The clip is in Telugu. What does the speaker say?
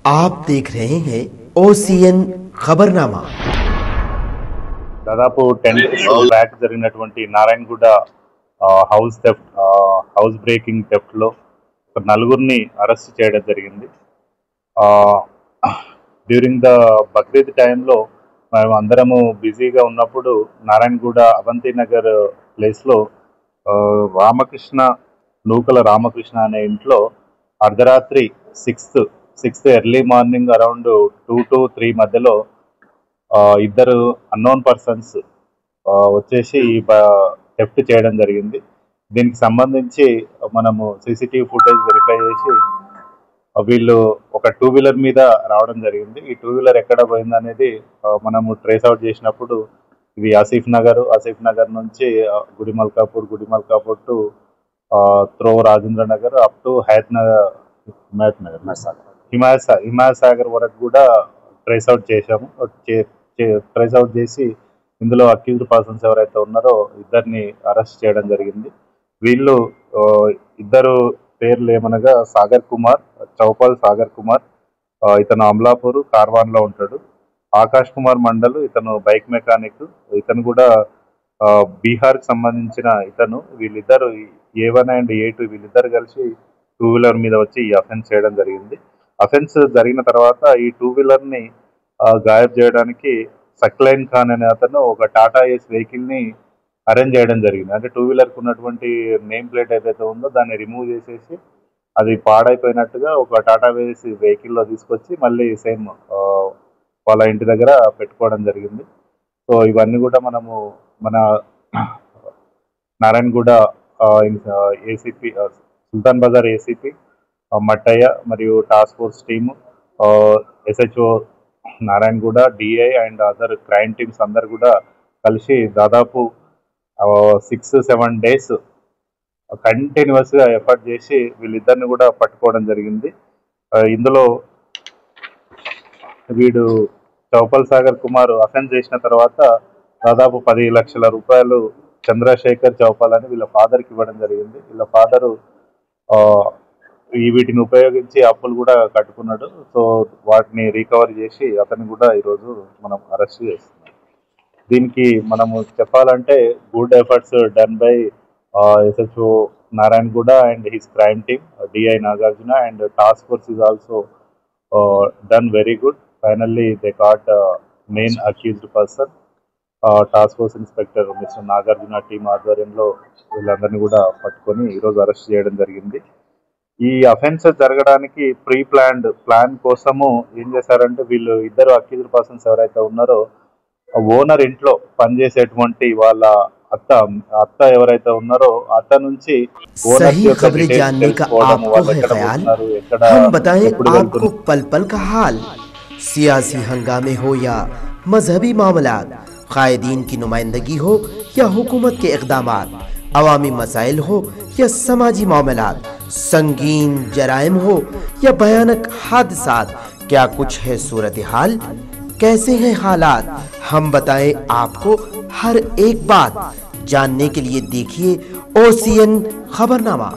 आप देख रहे हैं OCN खबरनामा। దాదాపు 10 days బ్యాక్ జరిగినటువంటి నారాయణగూడ హౌస్ బ్రేకింగ్ థెఫ్ట్ లో ఒక నలుగురిని అరెస్ట్ చేయడం జరిగింది. డ్యూరింగ్ ద బక్రీద్ టైంలో మేము అందరము బిజీగా ఉన్నప్పుడు నారాయణగూడ అవంతి నగర్ ప్లేస్లో నూకల రామకృష్ణ అనే ఇంట్లో అర్ధరాత్రి sixth early morning around 2 to 3 మధ్యలో ఇద్దరు అన్నోన్ పర్సన్స్ వచ్చేసి థెఫ్ట్ చేయడం జరిగింది. దీనికి సంబంధించి మనము సీసీటీవీ ఫుటేజ్ వెరిఫై చేసి వీళ్ళు ఒక 2-wheeler మీద రావడం జరిగింది. ఈ 2-wheeler ఎక్కడ పోయిందనేది మనము ట్రేస్ అవుట్ చేసినప్పుడు ఇది ఆసిఫ్ నగర్ నుంచి Gudimalkapur to throw Rajendra Nagar up to Himayat Sagar వరకు కూడా ట్రేస్ అవుట్ చేశాము. ట్రేస్ అవుట్ చేసి ఇందులో అక్యూజ్డ్ పర్సన్స్ ఎవరైతే ఉన్నారో ఇద్దరిని అరెస్ట్ చేయడం జరిగింది. వీళ్ళు ఇద్దరు పేర్లు ఏమనగా చౌపాల్ సాగర్ కుమార్, ఇతను అమలాపూర్ కార్వాన్ లో ఉంటాడు. ఆకాష్ కుమార్ మండల్, ఇతను బైక్ మెకానిక్, ఇతను కూడా బీహార్ కి సంబంధించిన ఇతను. వీళ్ళిద్దరు A1 and A2 వీళ్ళిద్దరు కలిసి 2-wheeler మీద వచ్చి ఈ అఫెన్స్ చేయడం జరిగింది. అఫెన్స్ జరిగిన తర్వాత ఈ 2-wheeler ని గాయబ్ చేయడానికి సక్లైన్ ఖాన్ అనే అతను ఒక టాటా ఏస్ వెహికల్ ని అరేంజ్ చేయడం జరిగింది. అంటే 2-wheeler కు ఉన్నటువంటి నేమ్ ప్లేట్ ఏదైతే ఉందో దాన్ని రిమూవ్ చేసేసి అది పాడైపోయినట్టుగా ఒక టాటా ఏస్ వెహికల్లో తీసుకొచ్చి మళ్ళీ సేమ్ వాళ్ళ ఇంటి దగ్గర పెట్టుకోవడం జరిగింది. సో ఇవన్నీ కూడా మనము మన నారాయణగూడ ఏసీపీ సుల్తాన్ బజార్ ఏసీపీ మట్టయ్య మరియు task force team, SHO Narayanaguda, DI and other crime teams అందరు కూడా కలిసి దాదాపు 6-7 days కంటిన్యూస్ గా ఎఫర్ట్ చేసి వీళ్ళిద్దరిని కూడా పట్టుకోవడం జరిగింది. ఇందులో వీడు చౌపల్ సాగర్ కుమార్ అఫెన్స్ చేసిన తర్వాత దాదాపు 10 లక్షల రూపాయలు చంద్రశేఖర్ చౌపాల్ అని వీళ్ళ ఫాదర్ కి ఇవ్వడం జరిగింది. వీళ్ళ ఫాదరు వీటిని ఉపయోగించి అప్పులు కూడా కట్టుకున్నాడు. సో వాటిని రికవర్ చేసి అతన్ని కూడా ఈరోజు మనం అరెస్ట్ చేస్తున్నాం. దీనికి మనము చెప్పాలంటే good efforts done by SHO Narayanaguda and his crime team, DI Nagarjuna and task force is also done very good. Finally they caught main accused person. Task force inspector mister Nagarjuna team ఆధ్వర్యంలో వీళ్ళందరినీ కూడా పట్టుకొని ఈరోజు అరెస్ట్ చేయడం జరిగింది. ఈ అఫెన్స్ జరగడానికి ప్లాన్ కోసము ఏం చేశారంటే వీళ్ళు ఇద్దరు అక్యూజ్డ్ పర్సన్స్ ఎవరైతే ఉన్నారో ఓనర్ ఇంట్లో పనిచేసేటువంటి వాళ్ళ అత్త ఎవరైతే ఉన్నారో అత్త నుంచి सही खबरें जानने का आपको है ख्याल, हम बताएं आपको पल पल का हाल। सियासी हंगामे हो या मजहबी मामलात, कायदीन की नुमाइंदगी हो या हुकूमत के इक़दामात, अवामी मसाइल हो या समाजी मामलात, संगीन जराइम हो या भयानक हादसात, क्या कुछ है सूरत हाल, कैसे हैं हालात, हम बताएं आपको हर एक बात। जानने के लिए देखिए OCN खबरनामा।